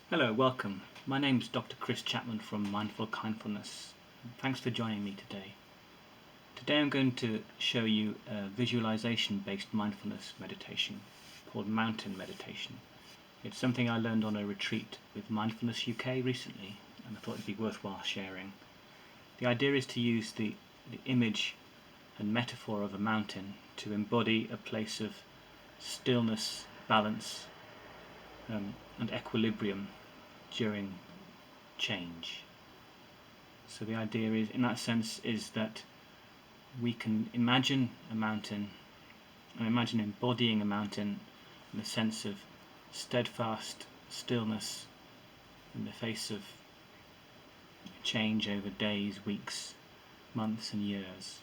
Hello, welcome. My name is Dr. Kris.Chapman from Mindful Kindfulness. Thanks for joining me today. Today I'm going to show you a visualization-based mindfulness meditation called mountain meditation. It's something I learned on a retreat with Mindfulness UK recently, and I thought it'd be worthwhile sharing. The idea is to use the image and metaphor of a mountain to embody a place of stillness, balance, and equilibrium during change. So the idea is, in that sense, is that we can imagine a mountain and imagine embodying a mountain in the sense of steadfast stillness in the face of change over days, weeks, months and years.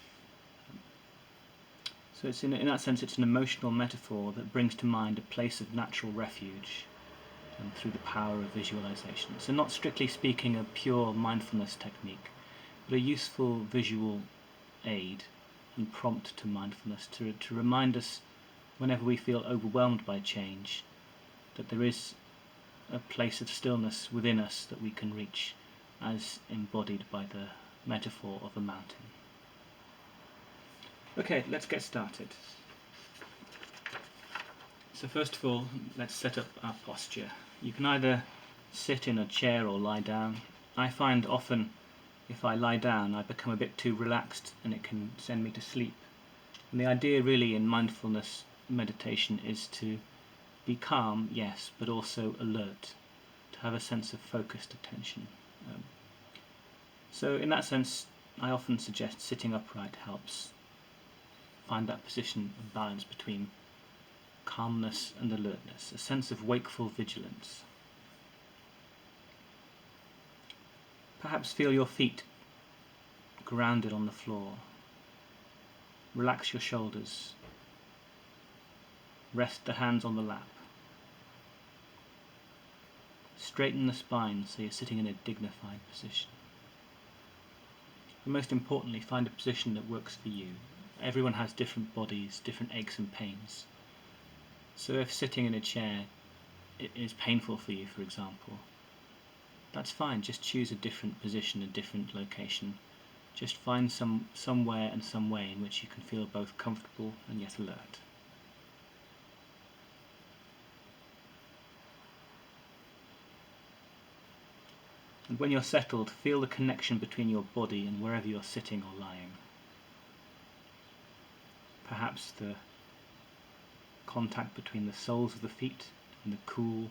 So it's in that sense it's an emotional metaphor that brings to mind a place of natural refuge through the power of visualization. So not strictly speaking a pure mindfulness technique, but a useful visual aid and prompt to mindfulness to remind us whenever we feel overwhelmed by change that there is a place of stillness within us that we can reach as embodied by the metaphor of a mountain. Okay, let's get started. So first of all, let's set up our posture. You can either sit in a chair or lie down. I find often if I lie down I become a bit too relaxed and it can send me to sleep. And the idea really in mindfulness meditation is to be calm, yes, but also alert, to have a sense of focused attention. So in that sense I often suggest sitting upright helps. Find that position of balance between calmness and alertness, a sense of wakeful vigilance. Perhaps feel your feet grounded on the floor. Relax your shoulders. Rest the hands on the lap. Straighten the spine so you're sitting in a dignified position. And most importantly, find a position that works for you. Everyone has different bodies, different aches and pains. So if sitting in a chair is painful for you, for example, that's fine. Just choose a different position, a different location. Just find somewhere and some way in which you can feel both comfortable and yet alert. And when you're settled, feel the connection between your body and wherever you're sitting or lying. Perhaps the contact between the soles of the feet and the cool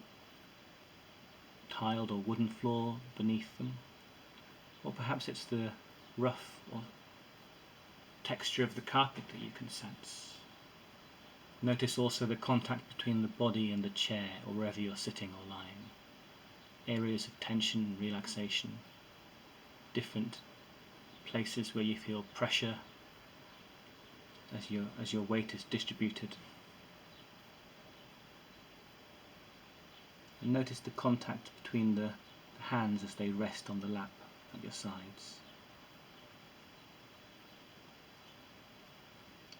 tiled or wooden floor beneath them, or perhaps it's the rough or texture of the carpet that you can sense. Notice also the contact between the body and the chair or wherever you're sitting or lying. Areas of tension and relaxation, different places where you feel pressure as your weight is distributed. And notice the contact between the hands as they rest on the lap at your sides.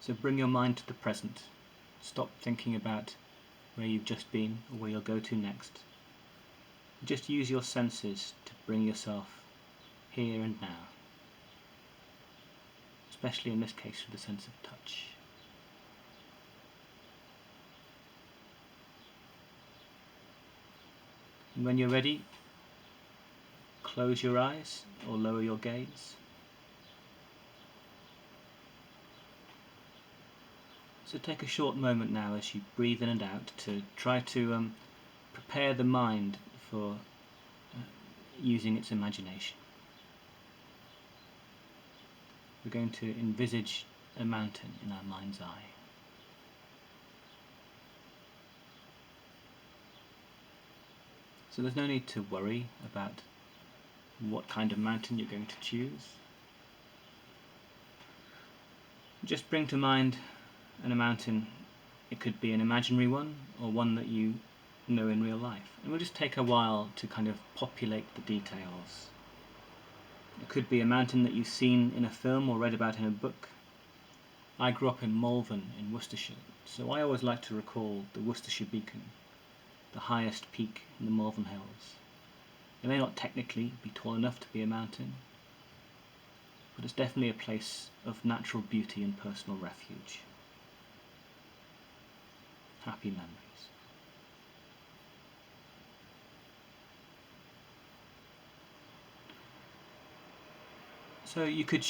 So bring your mind to the present. Stop thinking about where you've just been or where you'll go to next. Just use your senses to bring yourself here and now, especially in this case with the sense of touch. And when you're ready, close your eyes or lower your gaze. So take a short moment now as you breathe in and out to try to prepare the mind for using its imagination. We're going to envisage a mountain in our mind's eye. So there's no need to worry about what kind of mountain you're going to choose. Just bring to mind a mountain. It could be an imaginary one or one that you know in real life. And we'll just take a while to kind of populate the details. It could be a mountain that you've seen in a film or read about in a book. I grew up in Malvern in Worcestershire, so I always like to recall the Worcestershire Beacon, the highest peak in the Malvern Hills. It may not technically be tall enough to be a mountain, but it's definitely a place of natural beauty and personal refuge. Happy memories. So you could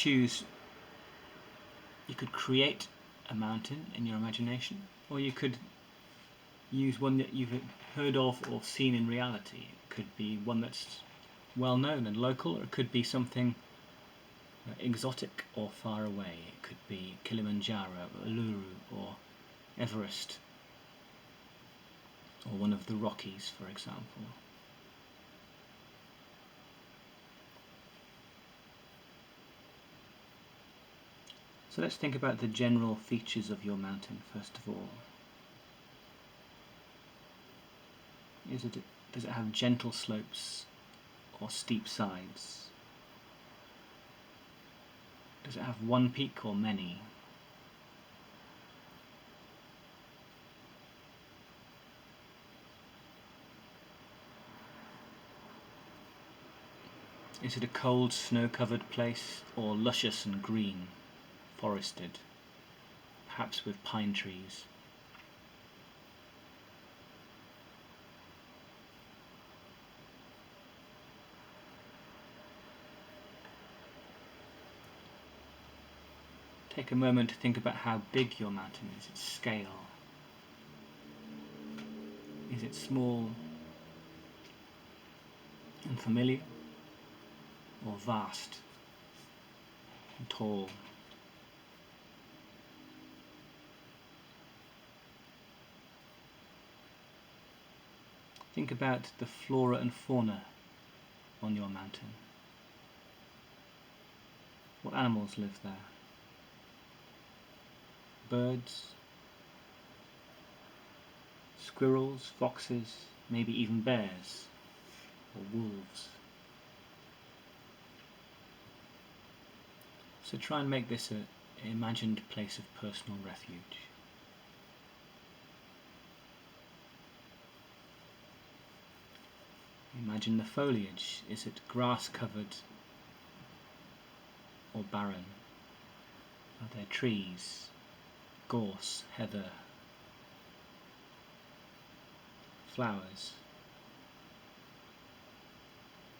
create a mountain in your imagination, or you could use one that you've heard of or seen in reality. It could be one that's well known and local, or it could be something exotic or far away. It could be Kilimanjaro, Uluru, or Everest, or one of the Rockies, for example. So let's think about the general features of your mountain first of all. Does it have gentle slopes or steep sides? Does it have one peak or many? Is it a cold, snow-covered place, or luscious and green, forested, perhaps with pine trees? Take a moment to think about how big your mountain is, its scale. Is it small and familiar, or vast and tall? Think about the flora and fauna on your mountain. What animals live there? Birds, squirrels, foxes, maybe even bears or wolves. So try and make this an imagined place of personal refuge. Imagine the foliage. Is it grass covered or barren? Are there trees, gorse, heather, flowers,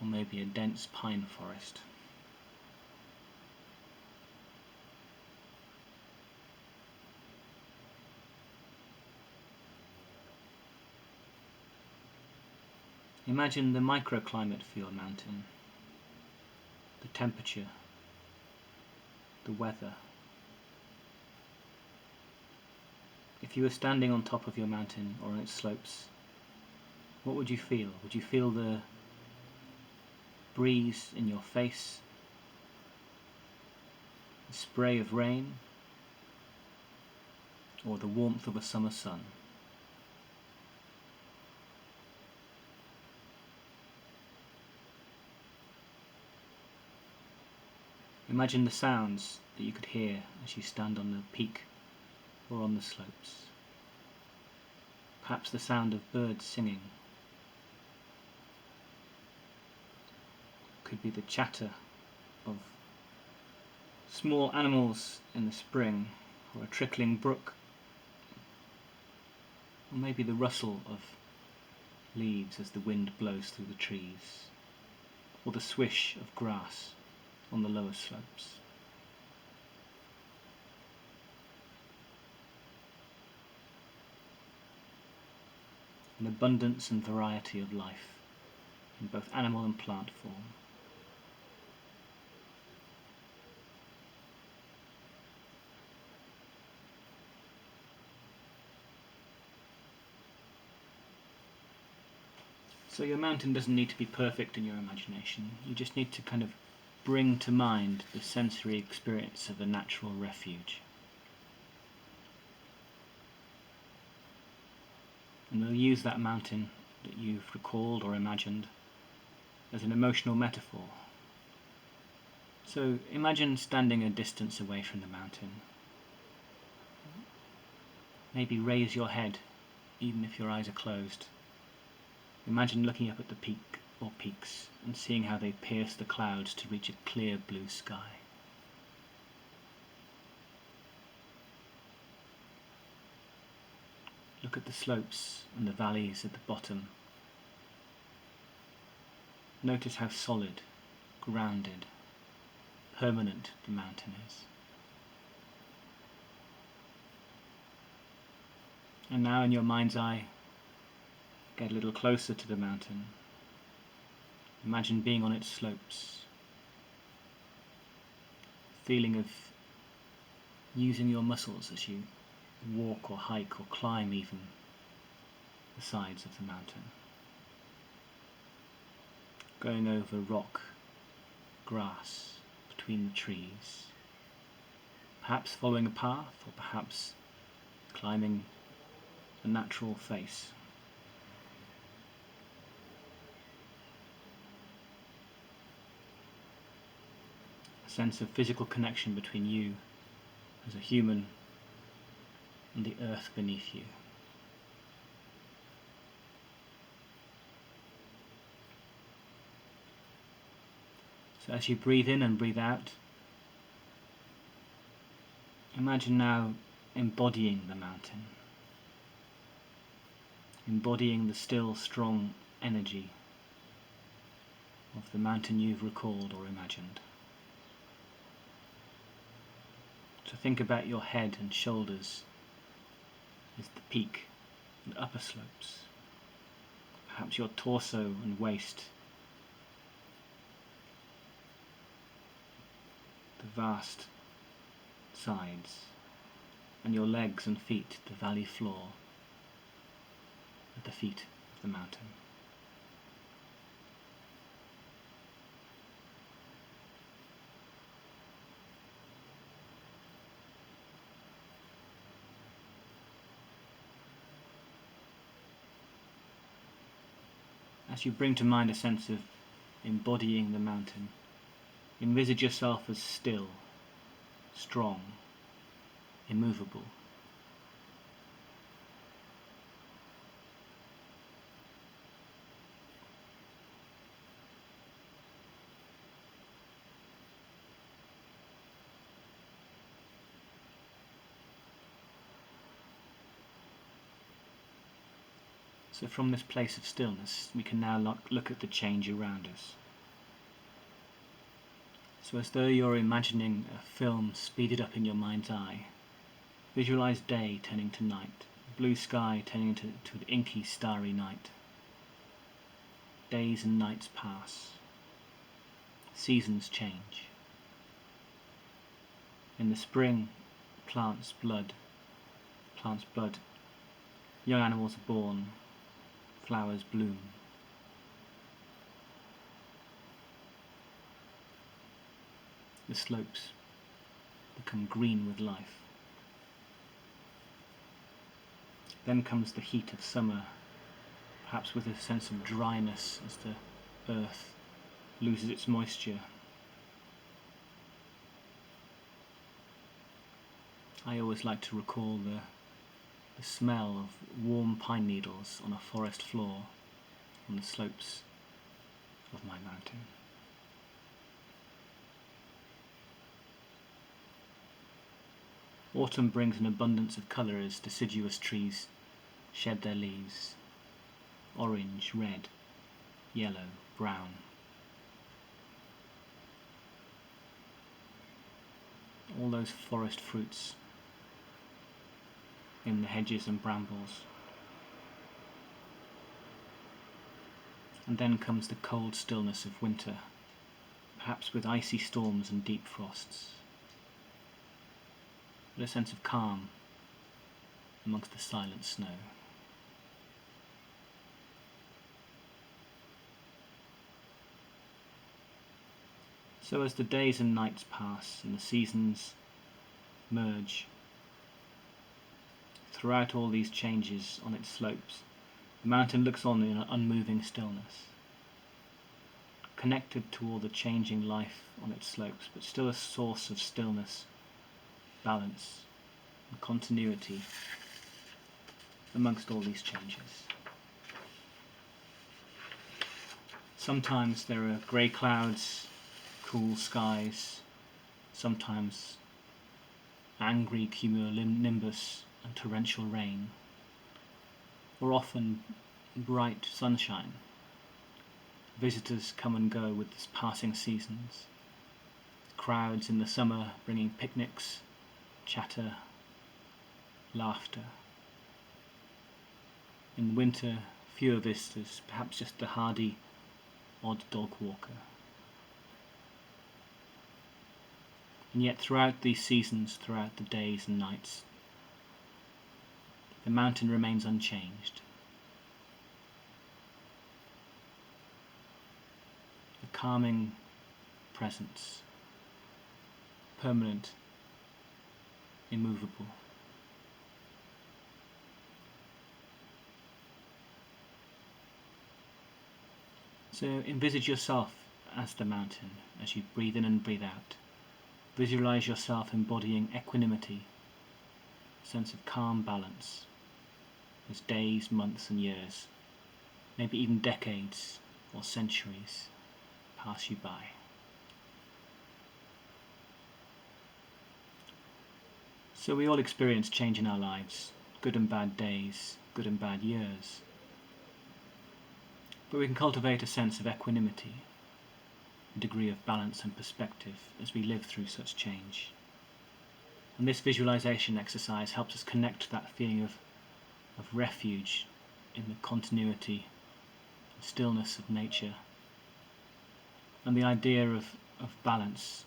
or maybe a dense pine forest? Imagine the microclimate for your mountain, the temperature, the weather. If you were standing on top of your mountain or on its slopes, what would you feel? Would you feel the breeze in your face, the spray of rain, or the warmth of a summer sun? Imagine the sounds that you could hear as you stand on the peak or on the slopes. Perhaps the sound of birds singing. Could be the chatter of small animals in the spring, or a trickling brook, or maybe the rustle of leaves as the wind blows through the trees, or the swish of grass on the lower slopes. An abundance and variety of life in both animal and plant form. So your mountain doesn't need to be perfect in your imagination. You just need to kind of bring to mind the sensory experience of a natural refuge. And we'll use that mountain that you've recalled or imagined as an emotional metaphor. So imagine standing a distance away from the mountain. Maybe raise your head, even if your eyes are closed. Imagine looking up at the peak or peaks, and seeing how they pierce the clouds to reach a clear blue sky. Look at the slopes and the valleys at the bottom. Notice how solid, grounded, permanent the mountain is. And now in your mind's eye, get a little closer to the mountain. Imagine being on its slopes. Feeling of using your muscles as you walk or hike or climb even the sides of the mountain. Going over rock, grass, between the trees. Perhaps following a path, or perhaps climbing a natural face. A sense of physical connection between you as a human and the earth beneath you. So as you breathe in and breathe out, imagine now embodying the mountain. Embodying the still, strong energy of the mountain you've recalled or imagined. So think about your head and shoulders as the peak and upper slopes. Perhaps your torso and waist, the vast sides, and your legs and feet, the valley floor at the feet of the mountain. As you bring to mind a sense of embodying the mountain, envisage yourself as still, strong, immovable. So from this place of stillness, we can now look at the change around us. So as though you're imagining a film speeded up in your mind's eye, visualize day turning to night, blue sky turning to an inky, starry night. Days and nights pass. Seasons change. In the spring, plants blood. Young animals are born. Flowers bloom. The slopes become green with life. Then comes the heat of summer, perhaps with a sense of dryness as the earth loses its moisture. I always like to recall the smell of warm pine needles on a forest floor on the slopes of my mountain. Autumn brings an abundance of colour as deciduous trees shed their leaves. Orange, red, yellow, brown. All those forest fruits in the hedges and brambles. And then comes the cold stillness of winter, perhaps with icy storms and deep frosts. But a sense of calm amongst the silent snow. So as the days and nights pass and the seasons merge, throughout all these changes on its slopes, the mountain looks on in an unmoving stillness, connected to all the changing life on its slopes, but still a source of stillness, balance, and continuity amongst all these changes. Sometimes there are grey clouds, cool skies, sometimes angry cumulonimbus and torrential rain, or often bright sunshine. Visitors come and go with the passing seasons. Crowds in the summer bringing picnics, chatter, laughter. In winter, fewer visitors, perhaps just the hardy odd dog walker. And yet throughout these seasons, throughout the days and nights, the mountain remains unchanged. A calming presence, permanent, immovable. So envisage yourself as the mountain as you breathe in and breathe out. Visualize yourself embodying equanimity, a sense of calm balance, as days, months and years, maybe even decades or centuries, pass you by. So we all experience change in our lives, good and bad days, good and bad years. But we can cultivate a sense of equanimity, a degree of balance and perspective as we live through such change. And this visualization exercise helps us connect to that feeling of refuge in the continuity and stillness of nature, and the idea of balance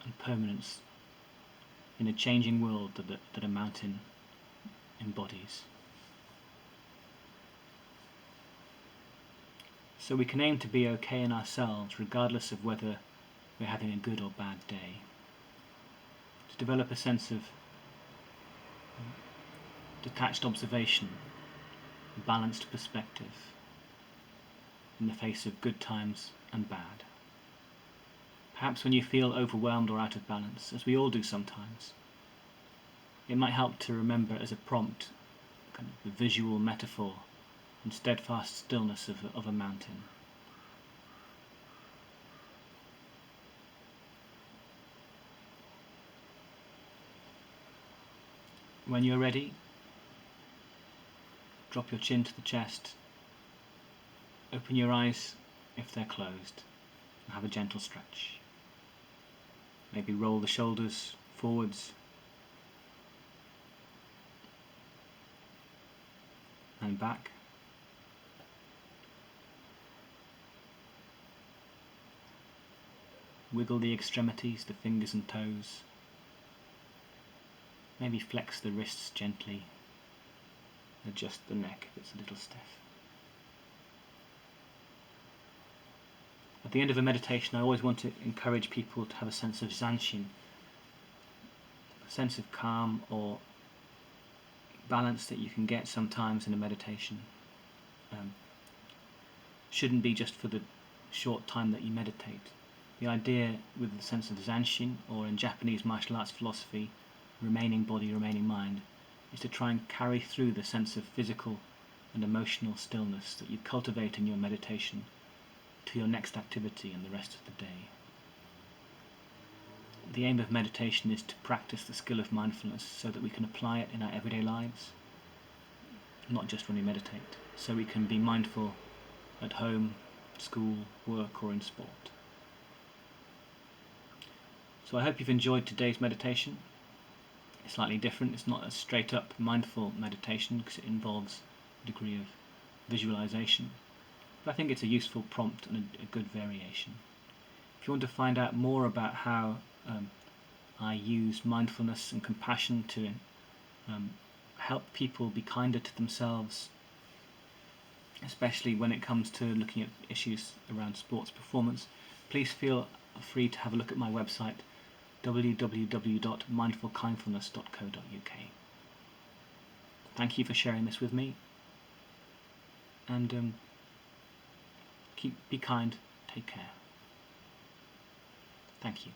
and permanence in a changing world that a mountain embodies. So we can aim to be okay in ourselves regardless of whether we're having a good or bad day. To develop a sense of detached observation, a balanced perspective in the face of good times and bad. Perhaps when you feel overwhelmed or out of balance, as we all do sometimes, it might help to remember as a prompt, kind of the visual metaphor and steadfast stillness of a mountain. When you're ready, drop your chin to the chest, open your eyes if they're closed, and have a gentle stretch. Maybe roll the shoulders forwards and back. Wiggle the extremities, the fingers and toes. Maybe flex the wrists gently. Adjust the neck if it's a little stiff. At the end of a meditation, I always want to encourage people to have a sense of zanshin, a sense of calm or balance that you can get sometimes in a meditation. Shouldn't be just for the short time that you meditate. The idea with the sense of zanshin, or in Japanese martial arts philosophy, remaining body, remaining mind, is to try and carry through the sense of physical and emotional stillness that you cultivate in your meditation to your next activity and the rest of the day. The aim of meditation is to practice the skill of mindfulness so that we can apply it in our everyday lives, not just when we meditate, so we can be mindful at home, school, work or in sport. So I hope you've enjoyed today's meditation. It's slightly different, it's not a straight up mindful meditation because it involves a degree of visualization, but I think it's a useful prompt and a good variation. If you want to find out more about how I use mindfulness and compassion to help people be kinder to themselves, especially when it comes to looking at issues around sports performance, please feel free to have a look at my website www.mindfulkindfulness.co.uk. Thank you for sharing this with me, and be kind, take care. Thank you.